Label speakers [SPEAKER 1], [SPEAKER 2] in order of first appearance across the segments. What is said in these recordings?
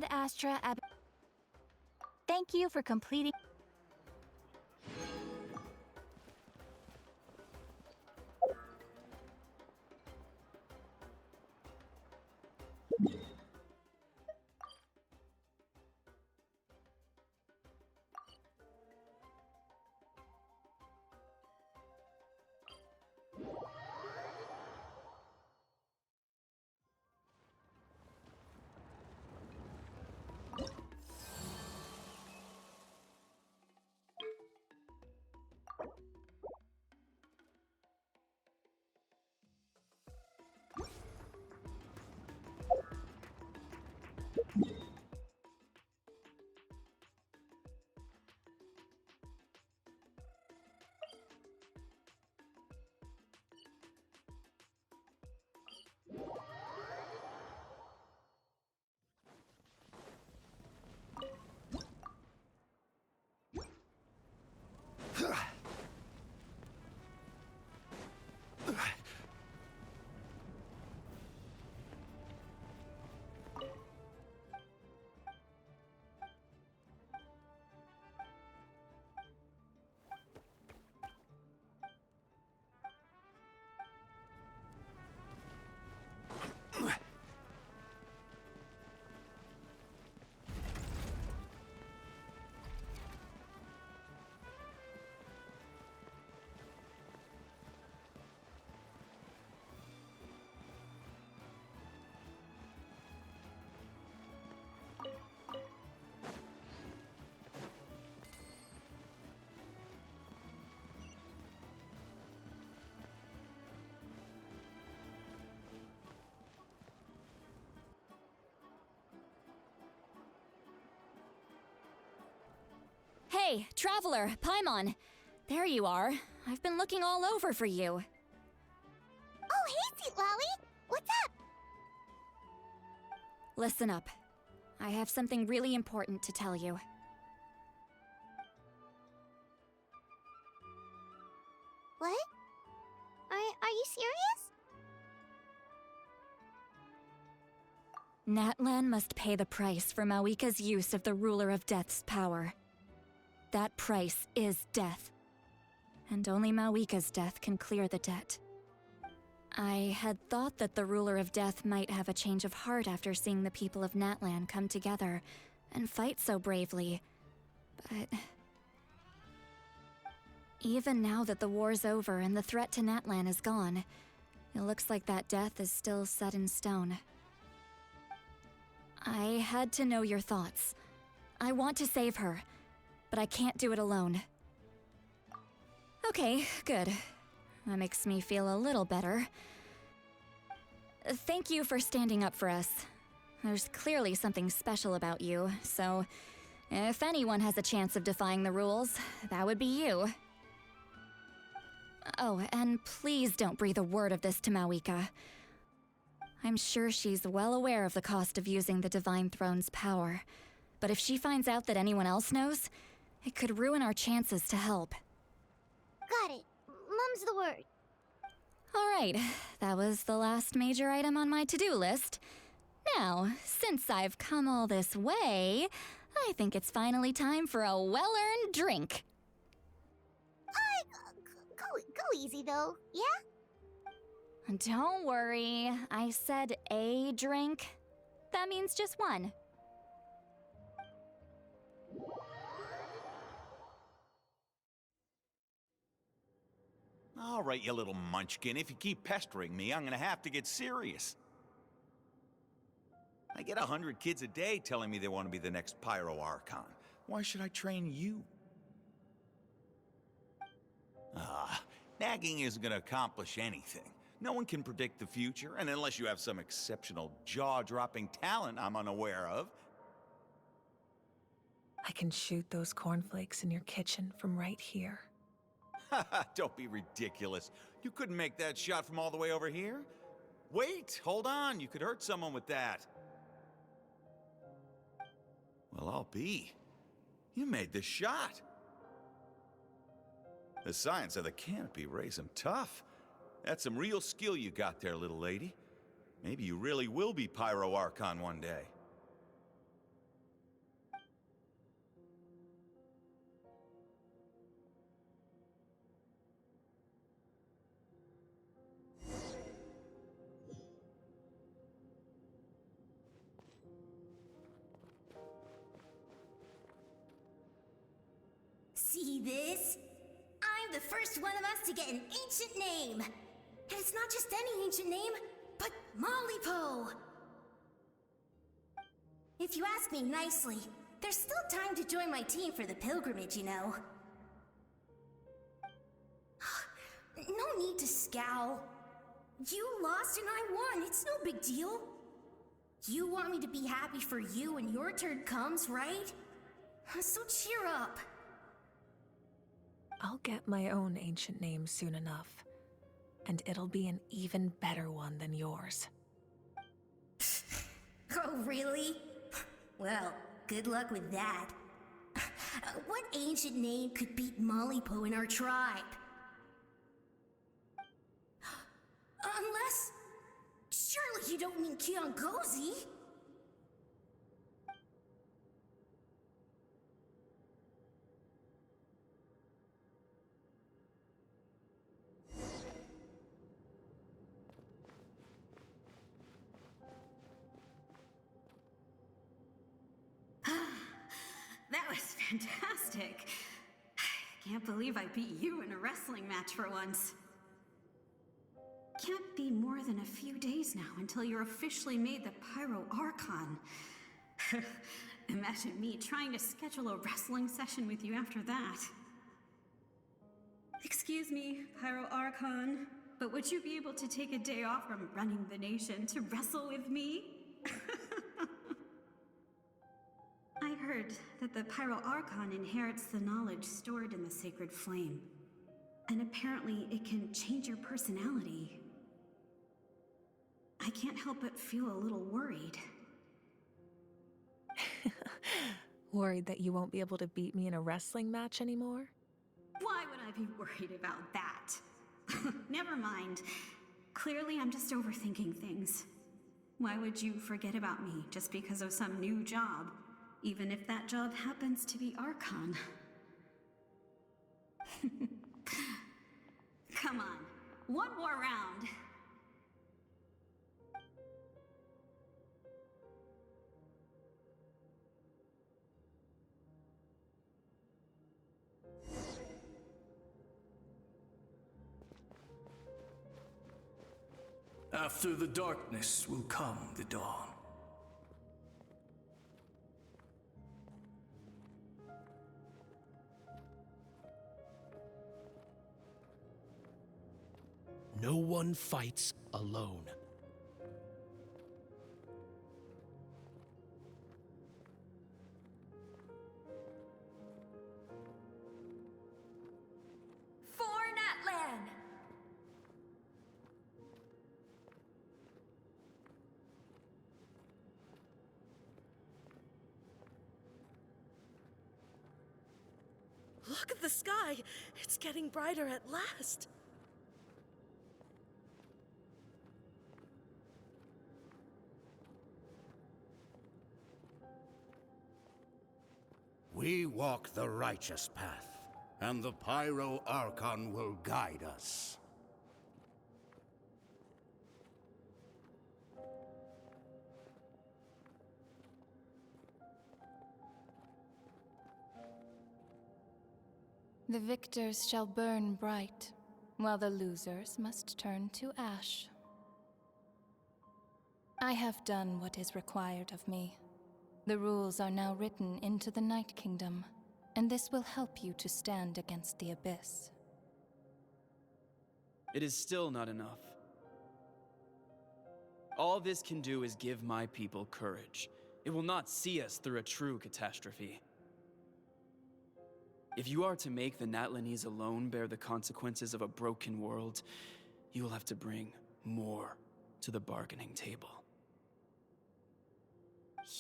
[SPEAKER 1] Ad Astra Ab. Thank you for completing. Hey, Traveler, Paimon. There you are. I've been looking all over for you.
[SPEAKER 2] Oh, hey, Sweet Lolly! What's up?
[SPEAKER 1] Listen up. I have something really important to tell you.
[SPEAKER 2] What? Are you serious?
[SPEAKER 1] Natlan must pay the price for Mawika's use of the Ruler of Death's power. That price is death. And only Mawika's death can clear the debt. I had thought that the Ruler of Death might have a change of heart after seeing the people of Natlan come together and fight so bravely. But even now that the war's over and the threat to Natlan is gone, it looks like that death is still set in stone. I had to know your thoughts. I want to save her, but I can't do it alone. Okay, good. That makes me feel a little better. Thank you for standing up for us. There's clearly something special about you, so if anyone has a chance of defying the rules, that would be you. Oh, and please don't breathe a word of this to Mawika. I'm sure she's well aware of the cost of using the Divine Throne's power, but if she finds out that anyone else knows, it could ruin our chances to help.
[SPEAKER 2] Got it. Mum's the word.
[SPEAKER 1] Alright, that was the last major item on my to-do list. Now, since I've come all this way, I think it's finally time for a well-earned drink.
[SPEAKER 2] Go easy, though, yeah?
[SPEAKER 1] Don't worry, I said a drink. That means just one.
[SPEAKER 3] All right, you little munchkin, if you keep pestering me, I'm gonna have to get serious. I get 100 kids a day telling me they want to be the next Pyro Archon. Why should I train you? Nagging isn't gonna accomplish anything. No one can predict the future, and unless you have some exceptional jaw-dropping talent I'm unaware of.
[SPEAKER 4] I can shoot those cornflakes in your kitchen from right here.
[SPEAKER 3] Don't be ridiculous. You couldn't make that shot from all the way over here? Wait, hold on. You could hurt someone with that. Well, I'll be. You made the shot. The science of the canopy raised him tough. That's some real skill you got there, little lady. Maybe you really will be Pyro Archon one day.
[SPEAKER 2] see this? I'm the first one of us to get an ancient name. And it's not just any ancient name, but Malipo. If you ask me nicely, there's still time to join my team for the pilgrimage, you know. No need to scowl. You lost and I won, it's no big deal. You want me to be happy for you when your turn comes, right? So cheer up.
[SPEAKER 4] I'll get my own ancient name soon enough, and it'll be an even better one than yours.
[SPEAKER 2] Oh, really? Well, good luck with that. What ancient name could beat Malipo in our tribe? Unless... Surely you don't mean Kiangozi?
[SPEAKER 5] That was fantastic. I can't believe I beat you in a wrestling match for once. Can't be more than a few days now until you're officially made the Pyro Archon. Imagine me trying to schedule a wrestling session with you after that. Excuse me, Pyro Archon, but would you be able to take a day off from running the nation to wrestle with me? I heard that the Pyro Archon inherits the knowledge stored in the sacred flame. And apparently it can change your personality. I can't help but feel a little worried.
[SPEAKER 4] Worried that you won't be able to beat me in a wrestling match anymore?
[SPEAKER 5] Why would I be worried about that? Never mind. Clearly I'm just overthinking things. Why would you forget about me just because of some new job? Even if that job happens to be Archon. Come on, one more round.
[SPEAKER 6] After the darkness will come the dawn.
[SPEAKER 7] No one fights alone.
[SPEAKER 1] For Natlan!
[SPEAKER 8] Look at the sky! It's getting brighter at last!
[SPEAKER 9] We walk the righteous path, and the Pyro Archon will guide us.
[SPEAKER 1] The victors shall burn bright, while the losers must turn to ash. I have done what is required of me. The rules are now written into the Night Kingdom, and this will help you to stand against the Abyss.
[SPEAKER 10] It is still not enough. All this can do is give my people courage. It will not see us through a true catastrophe. If you are to make the Natlanese alone bear the consequences of a broken world, you will have to bring more to the bargaining table.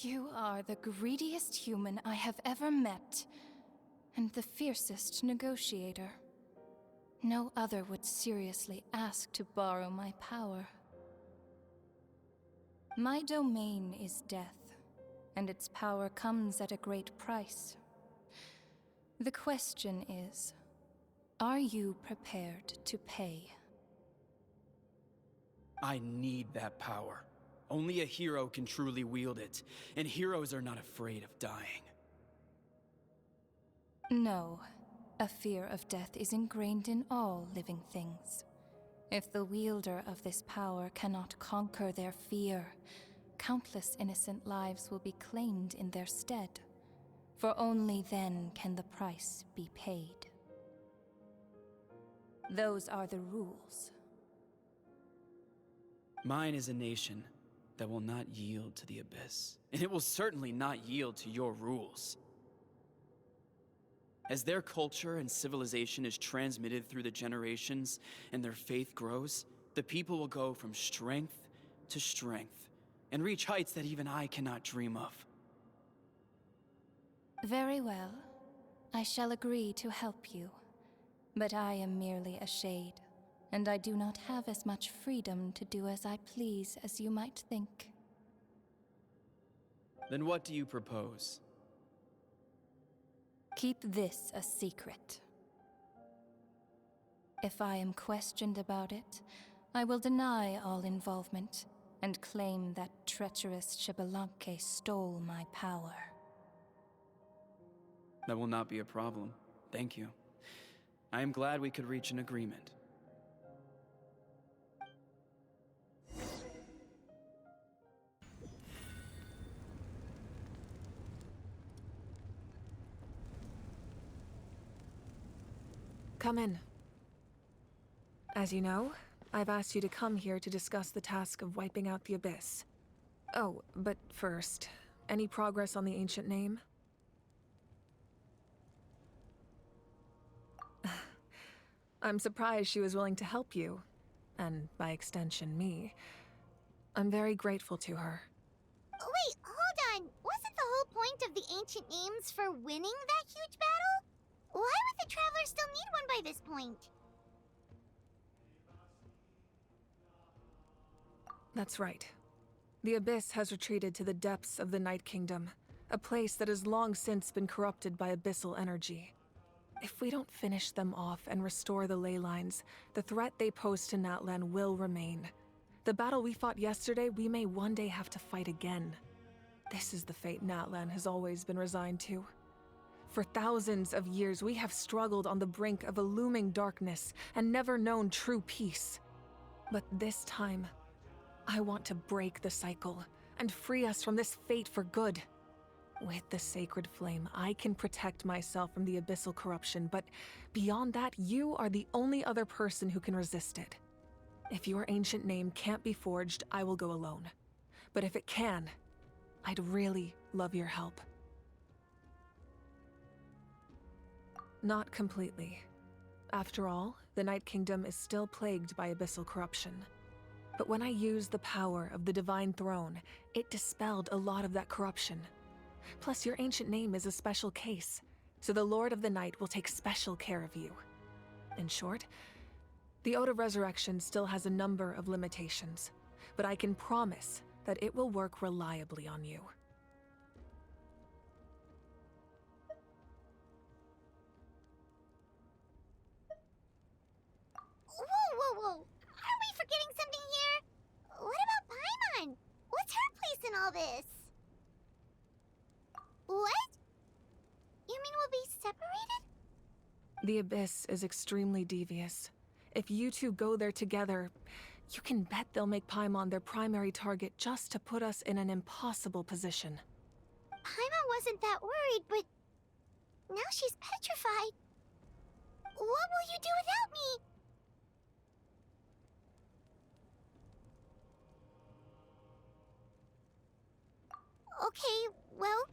[SPEAKER 1] You are the greediest human I have ever met, and the fiercest negotiator. No other would seriously ask to borrow my power. My domain is death, and its power comes at a great price. The question is, are you prepared to pay?
[SPEAKER 10] I need that power. Only a hero can truly wield it, and heroes are not afraid of dying.
[SPEAKER 1] No.
[SPEAKER 11] A fear of death is ingrained in all living things. If the wielder of this power cannot conquer their fear, countless innocent lives will be claimed in their stead. For only then can the price be paid. Those are the rules.
[SPEAKER 10] Mine is a nation that will not yield to the Abyss, and it will certainly not yield to your rules. As their culture and civilization is transmitted through the generations and their faith grows, the people will go from strength to strength and reach heights that even I cannot dream of.
[SPEAKER 11] Very well. I shall agree to help you. But I am merely a shade, and I do not have as much freedom to do as I please as you might think.
[SPEAKER 10] Then what do you propose?
[SPEAKER 11] Keep this a secret. If I am questioned about it, I will deny all involvement and claim that treacherous Xbalanque stole my power.
[SPEAKER 10] That will not be a problem. Thank you. I am glad we could reach an agreement.
[SPEAKER 4] Come in. As you know, I've asked you to come here to discuss the task of wiping out the Abyss. Oh, but first, any progress on the ancient name? I'm surprised she was willing to help you, and by extension, me. I'm very grateful to her.
[SPEAKER 2] Wait, hold on. Wasn't the whole point of the ancient names for winning that huge battle? Why would the Traveler still need one by this point?
[SPEAKER 4] That's right. The Abyss has retreated to the depths of the Night Kingdom, a place that has long since been corrupted by abyssal energy. If we don't finish them off and restore the ley lines, the threat they pose to Natlan will remain. The battle we fought yesterday, we may one day have to fight again. This is the fate Natlan has always been resigned to. For thousands of years, we have struggled on the brink of a looming darkness and never known true peace. But this time, I want to break the cycle and free us from this fate for good. With the sacred flame, I can protect myself from the abyssal corruption, but beyond that, you are the only other person who can resist it. If your ancient name can't be forged, I will go alone. But if it can, I'd really love your help. Not completely. After all, the Night Kingdom is still plagued by abyssal corruption. But when I used the power of the Divine Throne, it dispelled a lot of that corruption. Plus, your ancient name is a special case, so the Lord of the Night will take special care of you. In short, the Ode of Resurrection still has a number of limitations, but I can promise that it will work reliably on you.
[SPEAKER 2] Whoa. Are we forgetting something here? What about Paimon? What's her place in all this? What? You mean we'll be separated?
[SPEAKER 4] The Abyss is extremely devious. If you two go there together, you can bet they'll make Paimon their primary target just to put us in an impossible position.
[SPEAKER 2] Paimon wasn't that worried, but now she's petrified. What will you do without me? Okay, well,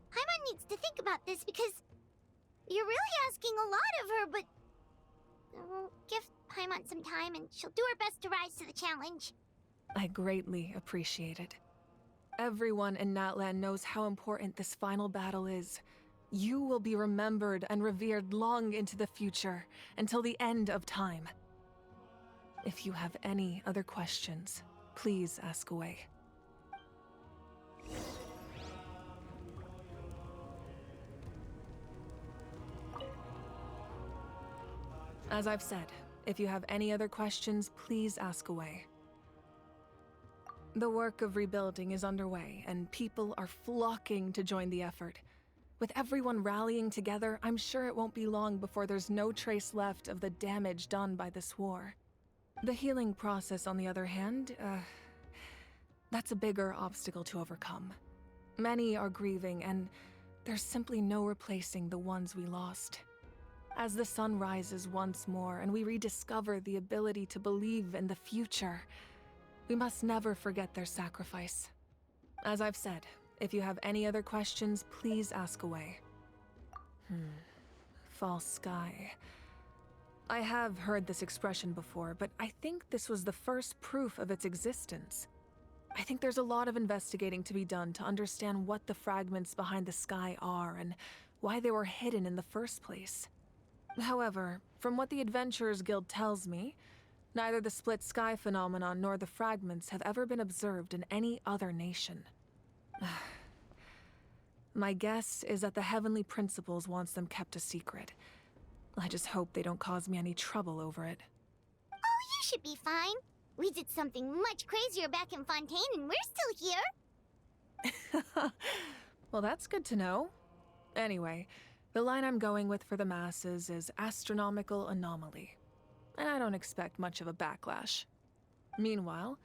[SPEAKER 2] Paimon needs to think about this because you're really asking a lot of her, but we'll give Paimon some time and she'll do her best to rise to the challenge.
[SPEAKER 4] I greatly appreciate it. Everyone in Natlan knows how important this final battle is. You will be remembered and revered long into the future, until the end of time. If you have any other questions, please ask away. As I've said, if you have any other questions, please ask away. The work of rebuilding is underway, and people are flocking to join the effort. With everyone rallying together, I'm sure it won't be long before there's no trace left of the damage done by this war. The healing process, on the other hand, that's a bigger obstacle to overcome. Many are grieving, and there's simply no replacing the ones we lost. As the sun rises once more and we rediscover the ability to believe in the future, we must never forget their sacrifice. As I've said, if you have any other questions, please ask away. False sky. I have heard this expression before, but I think this was the first proof of its existence. I think there's a lot of investigating to be done to understand what the fragments behind the sky are and why they were hidden in the first place. However, from what the Adventurers Guild tells me, neither the split sky phenomenon nor the fragments have ever been observed in any other nation. My guess is that the Heavenly Principles wants them kept a secret. I just hope they don't cause me any trouble over it.
[SPEAKER 12] Oh, you should be fine. We did something much crazier back in Fontaine and we're still here.
[SPEAKER 4] Well, that's good to know. Anyway, the line I'm going with for the masses is astronomical anomaly. And I don't expect much of a backlash. Meanwhile,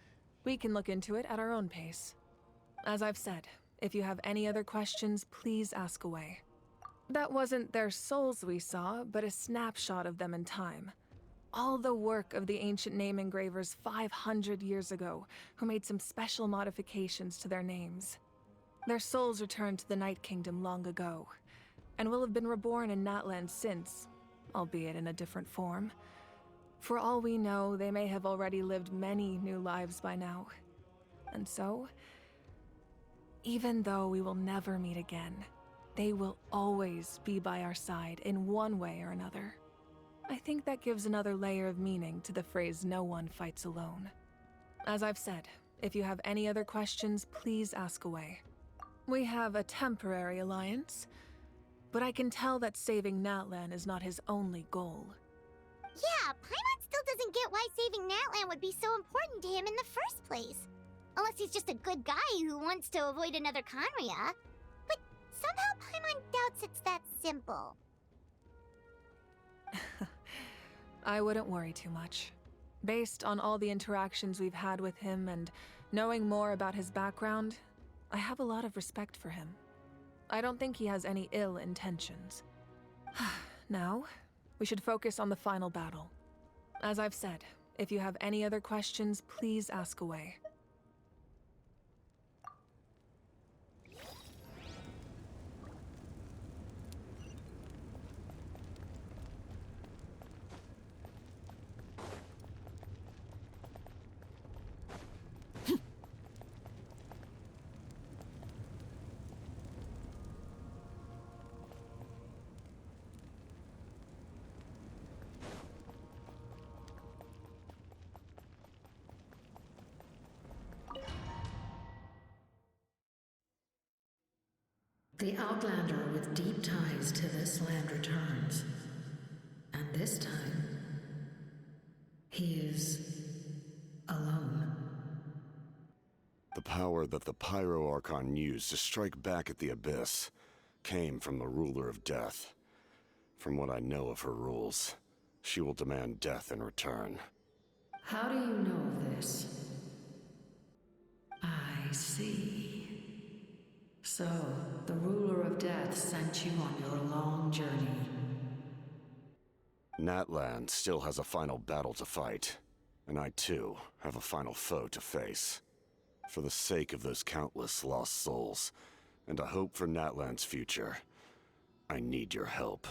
[SPEAKER 4] we can look into it at our own pace. As I've said, if you have any other questions, please ask away. That wasn't their souls we saw, but a snapshot of them in time. All the work of the ancient name engravers 500 years ago, who made some special modifications to their names. Their souls returned to the Night Kingdom long ago, and will have been reborn in Natland since, albeit in a different form. For all we know, they may have already lived many new lives by now. And so, even though we will never meet again, they will always be by our side in one way or another. I think that gives another layer of meaning to the phrase "no one fights alone." As I've said, if you have any other questions, please ask away. We have a temporary alliance, but I can tell that saving Natlan is not his only goal.
[SPEAKER 12] Yeah, Paimon still doesn't get why saving Natlan would be so important to him in the first place. Unless he's just a good guy who wants to avoid another Conria. But somehow Paimon doubts it's that simple.
[SPEAKER 4] I wouldn't worry too much. Based on all the interactions we've had with him and knowing more about his background, I have a lot of respect for him. I don't think he has any ill intentions. Now, we should focus on the final battle. As I've said, if you have any other questions, please ask away.
[SPEAKER 13] The Outlander with deep ties to this land returns. And this time, he is alone.
[SPEAKER 14] The power that the Pyro Archon used to strike back at the Abyss came from the Ruler of Death. From what I know of her rules, she will demand death in return.
[SPEAKER 13] How do you know this? I see. So, the Ruler of Death sent you on your long journey.
[SPEAKER 14] Natlan still has a final battle to fight, and I too have a final foe to face. For the sake of those countless lost souls, and a hope for Natlan's future, I need your help.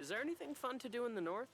[SPEAKER 15] Is there anything fun to do in the north?